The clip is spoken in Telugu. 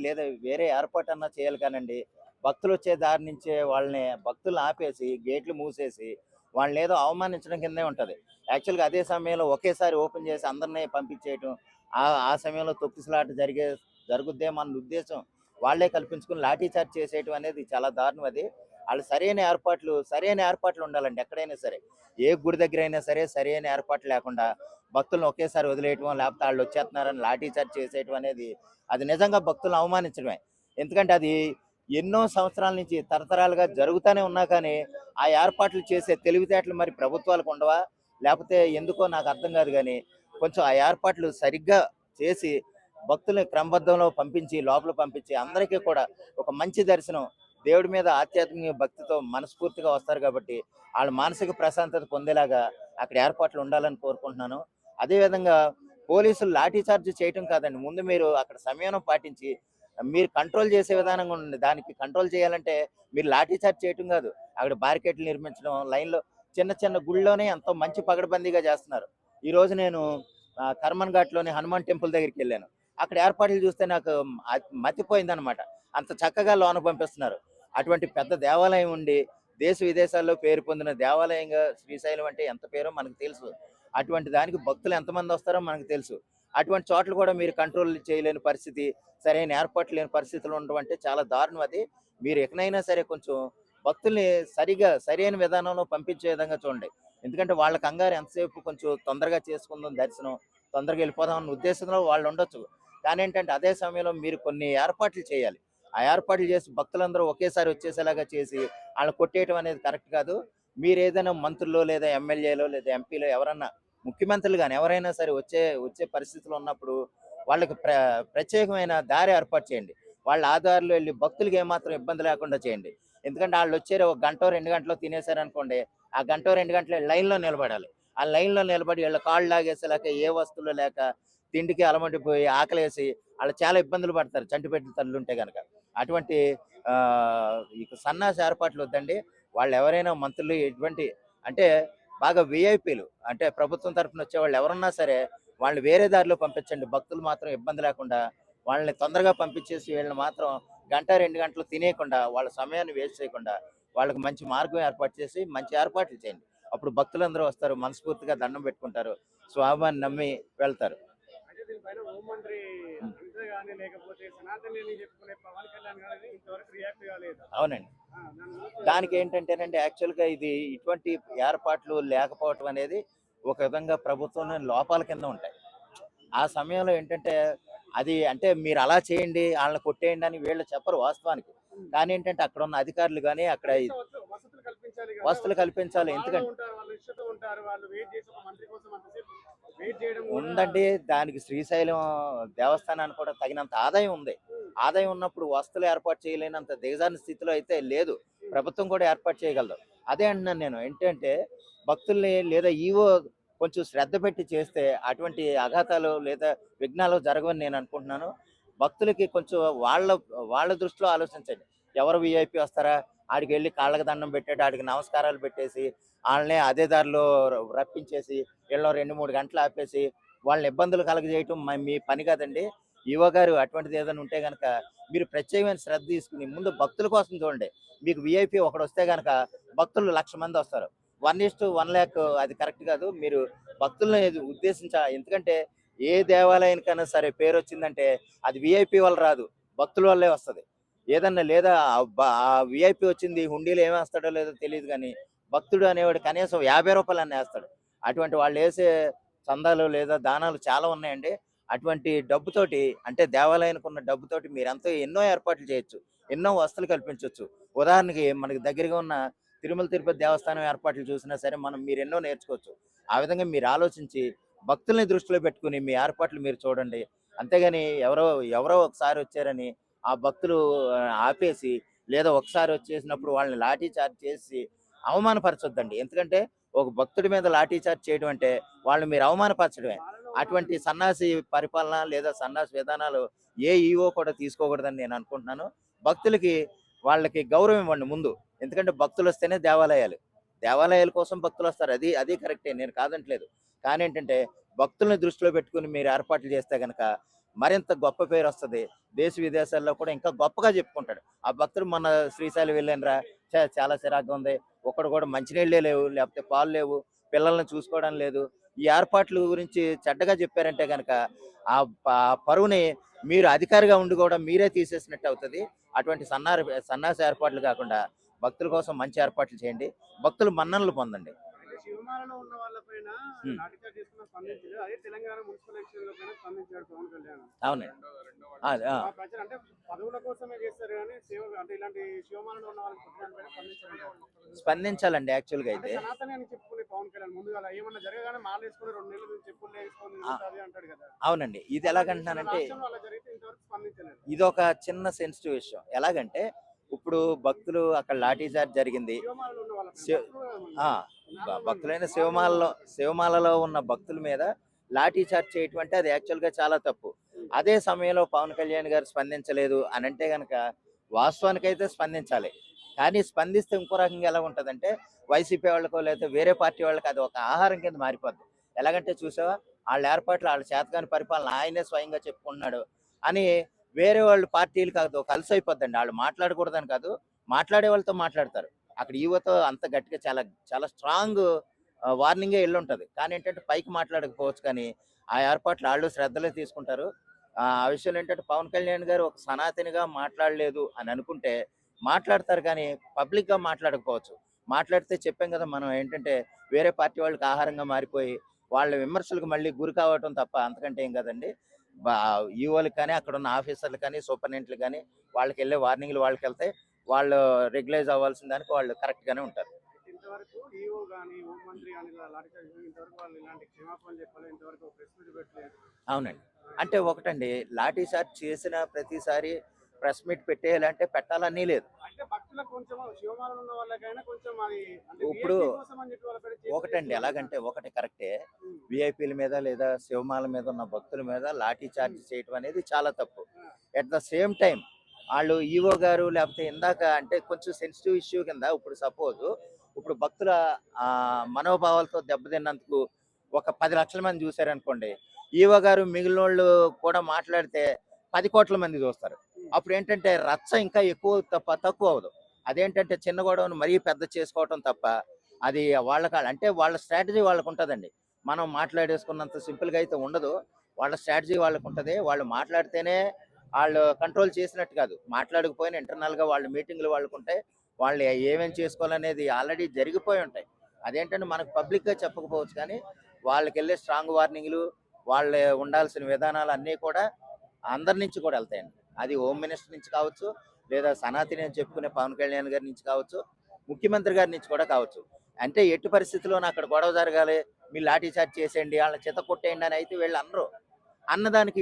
లేదా వేరే ఏర్పాటన్నా చేయాలి కానండి. భక్తులొచ్చే దారి నుంచే భక్తుల్ని ఆపేసి, గేట్లు మూసేసి, వాళ్ళనేదో అవమానించడం కిందే ఉంటది. యాక్చువల్‌గా అదే సమయంలో ఒకేసారి ఓపెన్ చేసి అందరిని పంపించేయటం, ఆ సమయంలో తొక్కిసలాట జరుగుద్దేమో అన్న ఉద్దేశం వాళ్ళే కల్పించుకొని లాఠీ చార్జ్ చేసేయటం అనేది చాలా దారుణం అది. ఆళ్ళు సరైన ఏర్పాట్లు ఉండాలండి ఎక్కడైనా సరే. ఏ గుడి దగ్గరైనా సరే సరైన ఏర్పాట్లు లేకుండా భక్తులను ఒకేసారి వదిలేయటమో, లేకపోతే ఆళ్ళొచ్చేస్తున్నారని లాఠీ చార్జ్ చేసేయటం అనేది అది నిజంగా భక్తులను అవమానించడమే. ఎందుకంటే అది ఎన్నో సంవత్సరాల నుంచి తరతరాలుగా జరుగుతానే ఉన్నా కానీ, ఆ ఏర్పాట్లు చేసే తెలివితేటలు మరి ప్రభుత్వాలకు ఉండవా? లేపోతే ఎందుకో నాకు అర్థం కాదు గానీ, కొంచెం ఆ ఏర్పాట్లు సరిగ్గా చేసి, భక్తుల్ని క్రమబద్ధంలో పంపించి, లోపలికి పంపించి, అందరికీ కూడా ఒక మంచి దర్శనం, దేవుడి మీద ఆధ్యాత్మిక భక్తితో మనస్ఫూర్తిగా వస్తారు కాబట్టి, ఆళ్ళు మానసిక ప్రశాంతత పొందేలాగా అక్కడ ఏర్పాట్లు ఉండాలని కోరుకుంటున్నాను. అదేవిధంగా పోలీసులు లాఠీ చార్జ్ చేయటం కాదండి. ముందు మీరు అక్కడ సంయమనం పాటించి, మీరు కంట్రోల్ చేసే విధానంగా ఉండండి. దానికి కంట్రోల్ చేయాలంటే మీరు లాఠీ చార్జ్ చేయటం కాదు. అక్కడ బారికేడ్లు నిర్మించడం, లైన్‌లో చిన్న చిన్న గుడిలోనే ఎంతో మంచి పగడ్బందీగా చేస్తున్నారు. ఈరోజు నేను కర్మన్ ఘాట్‌లోని హనుమాన్ టెంపుల్ దగ్గరికెళ్ళాను. అక్కడ ఏర్పాట్లు చూస్తే నాకు మతిపోయిందనమాట. అంత చక్కగా లోన పంపిస్తున్నారు. అటువంటి పెద్ద దేవాలయం ఉండి, దేశ విదేశాల్లో పేరు పొందిన దేవాలయంగా శ్రీశైలం అంటే ఎంత పేరో మనకు తెలుసు. అటువంటి దానికి భక్తులు ఎంతమంది వస్తారో మనకు తెలుసు. అటువంటి చోట్ల కూడా మీరు కంట్రోల్ చేయలేని పరిస్థితి, సరైన ఏర్పాట్లు లేని పరిస్థితులు ఉండడం అంటే చాలా దారుణం అది. మీరు ఎకనైనా సరే కొంచెం భక్తుల్ని సరైన విధానంలో పంపించే విధంగా చూడండి. ఎందుకంటే వాళ్ళ కంగారు ఎంతసేపు కొంచెం తొందరగా చేసుకుందాం దర్శనం, తొందరగా వెళ్ళిపోదాం అన్న ఉద్దేశంలో వాళ్ళు ఉండొచ్చు. కానీ ఏంటంటే అదే సమయంలో మీరు కొన్ని ఏర్పాట్లు చేయాలి. ఆ ఏర్పాట్లు చేసి భక్తులందరూ ఒకేసారి వచ్చేసేలాగా చేసి ఆళ్ళని కొట్టేయటం అనేది కరెక్ట్ కాదు. మీరేదైనా మంత్రులో లేదా ఎమ్మెల్యేలో లేదా ఎంపీలో ఎవరన్నా ముఖ్యమంత్రులు గాని ఎవరైనా సరే వచ్చే పరిస్థితులు ఉన్నప్పుడు వాళ్ళకి ప్రత్యేకమైన దారి ఏర్పాటు చేయండి. వాళ్ళు ఆ దారిలో వెళ్లి భక్తులకి ఏమాత్రం ఇబ్బంది లేకుండా చేయండి. ఎందుకంటే ఆళ్ళొచ్చారు ఒక గంటో, 2 గంటలో తినేసారనుకోండి, ఆ గంటో, 2 గంటలో లైన్‌లో నిలబడాలి. ఆ లైన్‌లో నిలబడి ఈళ్ళ కాళ్ళు లాగేసేలాక ఏ వస్తువులు లేక, తిండికి అలమటిపోయి, ఆకలేసి ఆళ్ళు చాలా ఇబ్బందులు పడతారు చంటిబిడ్డల తల్లులుంటే గనక. అటువంటి ఇక సన్నాసి ఏర్పాట్లు వద్దండి. వాళ్ళెవరైనా మంత్రులు ఎటువంటి అంటే బాగా వీఐపీలు అంటే ప్రభుత్వం తరపున వచ్చేవాళ్ళు ఎవరున్నా సరే వాళ్ళని వేరే దారిలో పంపించండి. భక్తులు మాత్రం ఇబ్బంది లేకుండా వాళ్ళని తొందరగా పంపించేసి వీళ్ళని మాత్రం గంట, 2 గంటలు తినేయకుండా వాళ్ళ సమయాన్ని వేస్ట్ చేయకుండా వాళ్ళకి మంచి మార్గం ఏర్పాటు చేసి మంచి ఏర్పాట్లు చేయండి. అప్పుడు భక్తులందరూ వస్తారు. మనస్ఫూర్తిగా దండం పెట్టుకుంటారు. స్వామివారిని నమ్మి వెళ్తారు. అయితే దీనిపైన హోంమంత్రి అమిత్ గాని లేకపోతే సనాతనిని చెప్పుకునే పవన్ కళ్యాణ్ గాని ఇంతవరకు రియాక్ట్ కాలేదు. అవునండి. దాని గురించి దానికి ఏంటంటేనండి యాక్చువల్‌గా ఇది ఇటువంటి ఏర్పాట్లు లేకపోవటం అనేది ఒక విధంగా ప్రభుత్వంలో లోపాల కింద ఉంటాయి. ఆ సమయంలో ఏంటంటే అది అంటే మీరు అలా చేయండి, ఆళ్ళని కొట్టేయండి అని వీళ్ళు చెప్పరు వాస్తవానికి. కానీ ఏంటంటే అక్కడున్న అధికారులు గాని అక్కడ కనీస వసతులు కల్పించాలి కదా! వసతులు కల్పించాలి. బాధలో ఎందుకంటే ఉంటారు. వాళ్ళు నిష్ఠతో ఉంటారు. వాళ్ళు వెయిట్ చేసి ఒక మంత్రి కోసం అంతసేపు వెయిట్ చేయడం కూడా ఉందండి. దానికి శ్రీశైలం దేవస్థానానికి కూడా తగినంత ఆదాయం ఉంది. హ్మ్. ఆదాయం ఉన్నప్పుడు వసతులు ఏర్పాటు చేయలేనంత దిగజారిన స్థితిలో అయితే లేదు. ప్రభుత్వం కూడా ఏర్పాటు చేయగలదు. అదే అంటున్నాను నేను. ఏంటంటే భక్తుల్ని లేదా ఈవో కొంచెం శ్రద్ధ పెట్టి చేస్తే అటువంటి అఘాతాలు లేదా విఘ్నాలు జరగవని నేను అనుకుంటున్నాను. భక్తులకి కొంచెం వాళ్ళ వాళ్ళ దృష్టిలో ఆలోచించండి. ఎవరు వీఐపీ వస్తారా? ఆడికెళ్ళి కాళ్ళకి దండం పెట్టేటి ఆడికి నమస్కారాలు పెట్టేసి, ఆళ్ళనే అదే దారిలో రప్పించేసి ఈళ్ళనో 2, 3 గంటలు ఆపేసి వాళ్ళని ఇబ్బందులు కలగజేయటం మీ పని కాదండి. ఈవో గారు అటువంటిది ఏదైనా ఉంటే గనక మీరు ప్రత్యేకమైన శ్రద్ధ తీసుకొని ముందు భక్తుల కోసం చూడండి. మీకు వీఐపీ ఒకడొస్తే గనక భక్తులు 1,00,000 మంది వస్తారు. 1:1,00,000 అది కరెక్ట్ కాదు. మీరు భక్తుల్ని ఎందుకంటే ఏ దేవాలయానికైనా సరే పేరొచ్చిందంటే అది వీఐపీ వల్ల రాదు. భక్తుల వల్లే వస్తది. ఏదన్నా లేదా ఆ వీఐపీ వచ్చింది హుండీలో ఏమేస్తాడో లేదో తెలీదు గానీ, భక్తుడు అనేవాడు కనీసం రూ. 50 అన్నా ఏస్తాడు. అటువంటి వాళ్ళేసే చందాలు లేదా దానాలు చాలా ఉన్నాయండి. అటువంటి డబ్బుతోటి అంటే దేవాలయానికి ఉన్న డబ్బుతోటి మీరెంతో ఎన్నో ఏర్పాట్లు చేయొచ్చు. ఎన్నో వసతులు కల్పించొచ్చు. ఉదాహరణకి మనకి దగ్గరగా ఉన్న తిరుమల తిరుపతి దేవస్థానం ఏర్పాట్లు చూసినా సరే మీరెన్నో నేర్చుకోవచ్చు. ఆ విధంగా మీరు ఆలోచించి భక్తుల్ని దృష్టిలో పెట్టుకొని మీ ఏర్పాట్లు మీరు చూడండి. అంతేగాని ఎవరో ఒకసారి వచ్చారని ఆ భక్తులు ఆపేసి లేదా ఒకసారి వచ్చేసినప్పుడు వాళ్ళని లాఠీ చార్జ్ చేసి అవమానపరచొద్దండి. ఎందుకంటే ఒక భక్తుడి మీద లాఠీ చార్జ్ చేయడం అంటే వాళ్ళని మీరు అవమానపరచడమే. బాధలో అటువంటి సన్నాసి పరిపాలన లేదా సన్నాసి విధానాలు ఏ ఈవో కూడా తీసుకోకూడదని నేను అనుకుంటున్నాను. భక్తులకి వాళ్ళకి గౌరవం ఇవ్వండి ముందు. ఎందుకంటే భక్తులొస్తేనే దేవాలయాలు. దేవాలయాల కోసం భక్తులొస్తారు. అది కరెక్టే నేను కాదంట్లేదు. కానీ ఏంటంటే భక్తుల్ని దృష్టిలో పెట్టుకొని మీరు ఏర్పాట్లు చేస్తే గనక మరింత గొప్ప పేరు వస్తుంది. దేశ విదేశాల్లో కూడా ఇంకా గొప్పగా చెప్పుకుంటాడు. ఆ భక్తుడు మొన్న శ్రీశైలం వెళ్ళానురా, చాలా చిరాకుగా ఉంది. ఒక్కడు కూడా మంచినీళ్ళే లేవు, లేకపోతే పాలు లేవు, పిల్లల్ని చూసుకోవడం లేదు. ఈ ఏర్పాట్ల గురించి చెడ్డగా చెప్పారంటే గనక ఆ పరువుని మీరు అధికారిగా ఉండి కూడా మీరే తీసేసినట్టు అవుతది. అటువంటి సన్నాసి ఏర్పాట్లు కాకుండా భక్తుల కోసం మంచి ఏర్పాట్లు చేయండి. భక్తులు మన్ననలు పొందండి. అయితే శివమాలలో ఉన్న వాళ్ళపైన హ్మ్. లాఠీచార్జ్ చేసుకున్న స్పందించలేదు. అదే తెలంగాణ మున్సిపల్ ఎలక్షన్ లో పైన స్పందించాడు పవన్ కళ్యాణ్. అవునండి. అది ఆ! ఆ ప్రజలు అంటే పదవుల కోసమే చేస్తారు కానీ సేవ అంటే ఇలాంటి శివమాలలో ఉన్న వాళ్ళకి పైన స్పందించారు. స్పందించాలండి యాక్చువల్‌గా అంటే అయితే. సనాతని అని చెప్పుకునే పవన్ కళ్యాణ్ ముందుగా ఏమన్నా జరగగానే మాల వేసుకుని 2 నెలలు చెప్పులు వేసుకొని ఆ! తిరుగుతాది అంటాడు కదా. అవునండి. ఇది మన ఎలాగంటున్నానంటే రాష్ట్రంలో అలా జరిగితే ఇంతవరకు స్పందించలేదు. ఇదొక చిన్న సెన్సిటివ్ విషయం. ఎలాగంటే ఇప్పుడు భక్తులు అక్కడ లాఠీ చార్జ్ జరిగింది. శివమాలలో ఉన్న వాళ్ళపైన శివ్ భక్తులు కాదు ఆ! నార్మల్ మంది భక్తులైన మామూలు ఉన్న శివమాలలో ఉన్న భక్తుల మీద లాఠీ చార్జ్ చేయటం అంటే అది యాక్చువల్‌గా చాలా తప్పు. అదే సమయంలో పవన్ కళ్యాణ్ గారు స్పందించలేదు అనంటే గనక వాస్తవానికైతే స్పందించాలి. కానీ స్పందిస్తే ఇంకో రకంగా ఎలా ఉంటదంటే వైసీపీ వాళ్ళకో లేకపోతే వేరే పార్టీ వాళ్ళకి అది ఒక ఆహారం కింద మారిపోద్ది. ఎలాగంటే చూసావా? ఆళ్ళ ఏర్పాట్లు ఆళ్ళ చేతకాని పరిపాలన ఆయనే స్వయంగా చెప్పుకుంటున్నాడు అని వేరే వాళ్ళు పార్టీలు కాదు ఒక అలుసైపోద్దండి. ఆళ్ళు మాట్లాడకూడదని కాదు, మాట్లాడే వాళ్ళతో మాట్లాడతారు. అక్కడ ఈవోతో అంత గట్టిగా చాలా చాలా స్ట్రాంగ్ వార్నింగే ఎళ్ళుంటది. కానీ ఏంటంటే పైకి మాట్లాడకపోవచ్చు కానీ, ఆ ఏర్పాట్లు ఆళ్ళు శ్రద్ధలో తీసుకుంటారు. ఆ విషయంలో ఏంటంటే పవన్ కళ్యాణ్ గారు ఒక సనాతనిగా మాట్లాడలేదు అని అనుకుంటే, మాట్లాడతారు కానీ పబ్లిక్‌గా మాట్లాడకపోవచ్చు. మాట్లాడితే చెప్పాం కదా! మనం ఏంటంటే వేరే పార్టీ వాళ్ళకి ఆహారంగా మారిపోయి, వాళ్ళ విమర్శలకు మళ్ళీ గురి కావటం తప్ప అంతకంటే ఏం కాదండి. బా ఈవోలకి కానీ, అక్కడున్న ఆఫీసర్‌లు కానీ, సూపరింటెండెంట్లు గానీ, వాళ్ళకెళ్ళే వార్నింగ్‌లు వాళ్ళకెళ్తాయి. వాళ్ళు రెగ్యులైజ్ అవ్వాల్సిన దానికి వాళ్ళు కరెక్ట్‌గానే ఉంటారు. ఇంతవరకు ఈఓ గాని, హోంమంత్రి గాని ఇలా లాఠీచార్జ్ చేసిన ఇంతవరకు వాళ్ళు ఇలాంటి క్షమాపణలు చెప్పలేదు. ఇంతవరకు ఒక ప్రెస్ మీట్ పెట్టలేదు. అవునండి. అంటే ఒకటండి లాఠీ చార్జ్ చేసిన ప్రతిసారి ప్రెస్ మీట్ పెట్టేయాలంటే పెట్టాలని లేదు. అంటే భక్తులకు కొంచెం శివమాలలో ఉన్న వాళ్ళకైనా కొంచెం అది అంటే ఇప్పుడు వీఐపీ కోసం అని చెప్పి వాళ్ళ పేరు చేతులు ఒకటండి చేస్తున్నారు కదా. ఎలాగంటే ఒకటి కరెక్టే. ఉమ్. వీఐపీల మీద లేదా శివమాల మీద ఉన్న భక్తుల మీద లాఠీ చార్జ్ చేయటం అనేది చాలా తప్పు. ఆ, ఎట్ ద సేమ్ టైమ్ ఆళ్ళు ఈవో గారు లేకపోతే ఇందాక అంటే కొంచెం సెన్సిటివ్ ఇష్యూ కింద ఇప్పుడు సపోజ్ ఇప్పుడు భక్తుల మనోభావాలతో దెబ్బతిన్నందుకు ఒక 10,00,000 మంది చూసారనుకోండి. ఈవో గారు మిగిలినోళ్ళు కూడా మాట్లాడితే 10,00,00,000 మంది చూస్తారు. అప్పుడేంటంటే రచ్చ ఇంకా ఎక్కువ తప్ప తక్కువ అవ్వదు. అదేంటంటే చిన్న గొడవను మరీ పెద్ద చేసుకోవటం తప్ప అది అంటే వాళ్ళ స్ట్రాటజీ వాళ్ళకుంటదండి. మనం మాట్లాడేసుకున్నంత సింపుల్‌గా అయితే ఉండదు. వాళ్ళ స్ట్రాటజీ వాళ్ళకుంటది. వాళ్ళు మాట్లాడితేనే ఆళ్ళు కంట్రోల్ చేసినట్టు కాదు. మాట్లాడకపోయినా ఇంటర్నల్‌గా వాళ్ళ మీటింగ్‌లు వాళ్ళకుంటాయి. వాళ్ళు ఏమేం చేసుకోవాలనేది ఆల్రెడీ జరిగిపోయి ఉంటాయి. అదేంటంటే మనకు పబ్లిక్‌గా చెప్పకపోవచ్చు కానీ, వాళ్ళకెళ్ళే స్ట్రాంగ్ వార్నింగ్‌లు, వాళ్ళే ఉండాల్సిన విధానాలు అన్నీ కూడా అందరి నుంచి కూడా ఎళ్తాయండి. అది హోమ్ మినిస్టర్ నుంచి కావచ్చు, లేదా సనాతని అని చెప్పుకునే పవన్ కళ్యాణ్ గారి నుంచి కావచ్చు, ముఖ్యమంత్రి గారి నుంచి కూడా కావచ్చు. అంటే ఎట్టి పరిస్థితిలోను అక్కడ గొడవ జరగాలి, మీరు లాఠీ చార్జ్ చేసేయండి, ఆళ్ళని చితక్కొట్టేయండి అని అయితే వీళ్ళు అనరు. అన్నదానికి